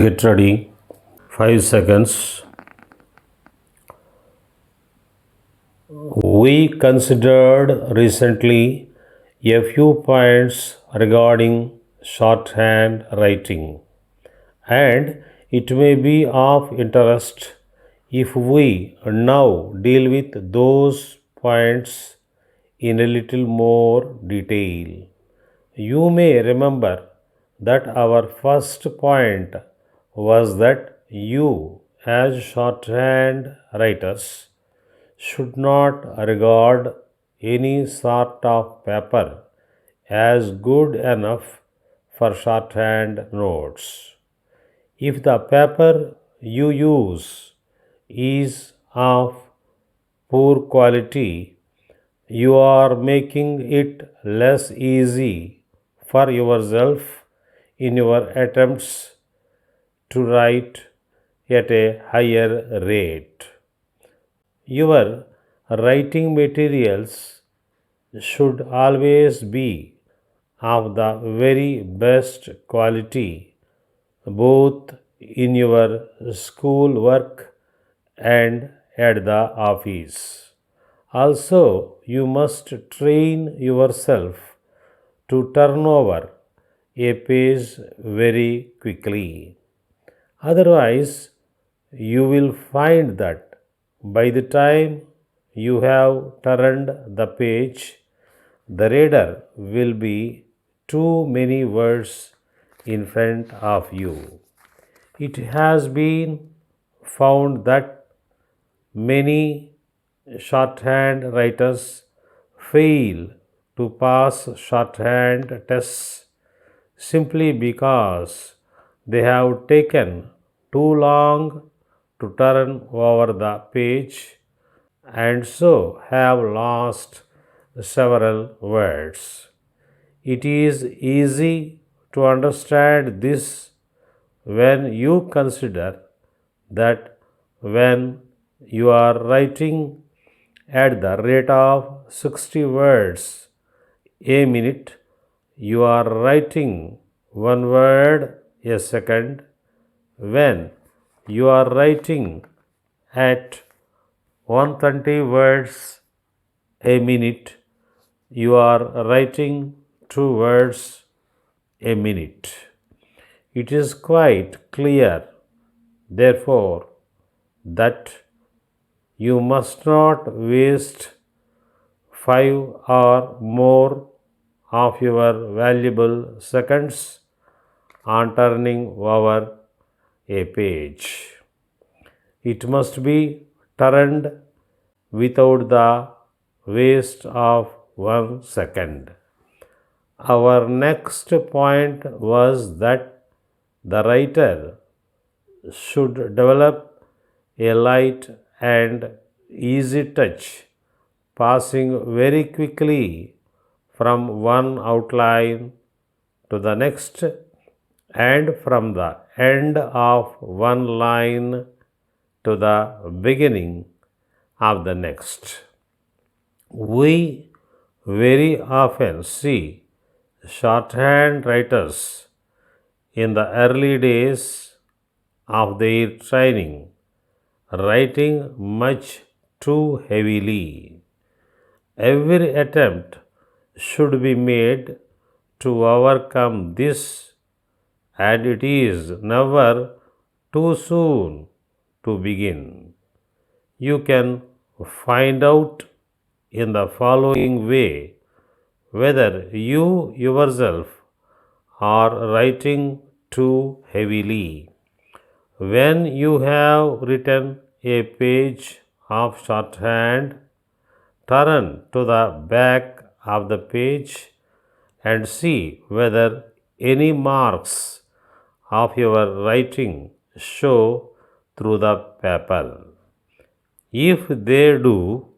Get ready. 5 seconds. We considered recently a few points regarding shorthand writing, and it may be of interest if we now deal with those points in a little more detail. You may remember that our first point was that you, as shorthand writers, should not regard any sort of paper as good enough for shorthand notes. If the paper you use is of poor quality, you are making it less easy for yourself in your attempts to write at a higher rate. Your writing materials should always be of the very best quality, both in your school work and at the office. Also, you must train yourself to turn over a page very quickly. Otherwise, you will find that by the time you have turned the page, the reader will be too many words in front of you. It has been found that many shorthand writers fail to pass shorthand tests simply because they have taken too long to turn over the page and so have lost several words. It is easy to understand this when you consider that when you are writing at the rate of 60 words a minute, you are writing one word a second. When you are writing at 120 words a minute, you are writing 2 words a minute. It is quite clear, therefore, that you must not waste 5 or more of your valuable seconds on turning over a page. It must be turned without the waste of 1 second. Our next point was that the writer should develop a light and easy touch, passing very quickly from one outline to the next and from the end of one line to the beginning of the next. We very often see shorthand writers in the early days of their training writing much too heavily. Every attempt should be made to overcome this, and it is never too soon to begin. You can find out in the following way whether you yourself are writing too heavily. When you have written a page of shorthand, turn to the back of the page and see whether any marks of your writing show through the paper. If they do,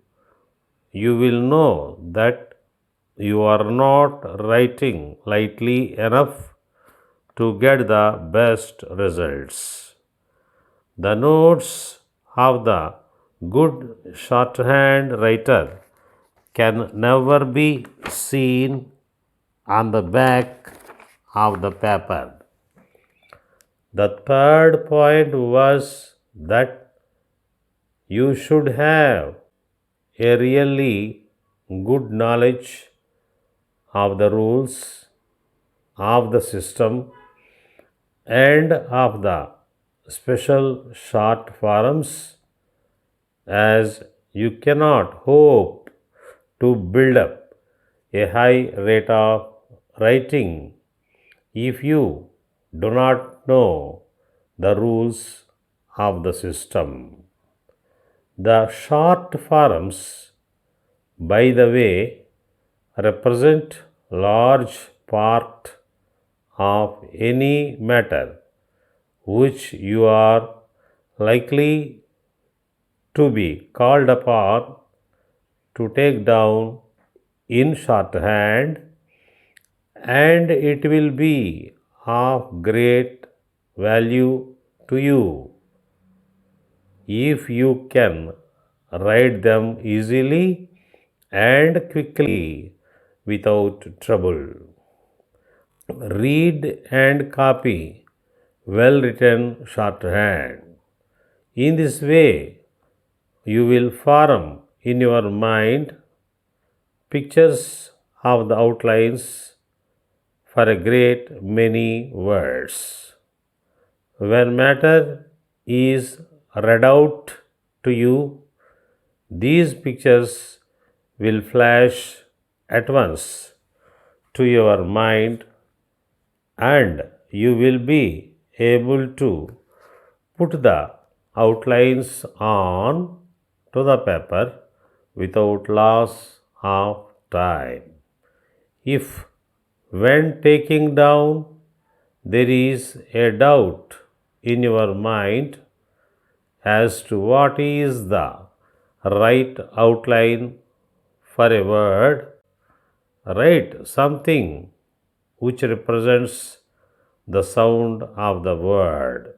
you will know that you are not writing lightly enough to get the best results. The notes of the good shorthand writer can never be seen on the back of the paper. The third point was that you should have a really good knowledge of the rules of the system and of the special short forms, as you cannot hope to build up a high rate of writing if you do not know the rules of the system. The short forms, by the way, represent large part of any matter which you are likely to be called upon to take down in shorthand, and it will be of great value to you if you can write them easily and quickly without trouble. Read and copy well written shorthand. In this way, you will form in your mind pictures of the outlines for a great many words. When matter is read out to you, these pictures will flash at once to your mind, and you will be able to put the outlines on to the paper without loss of time. If when taking down there is a doubt in your mind as to what is the right outline for a word, write something which represents the sound of the word.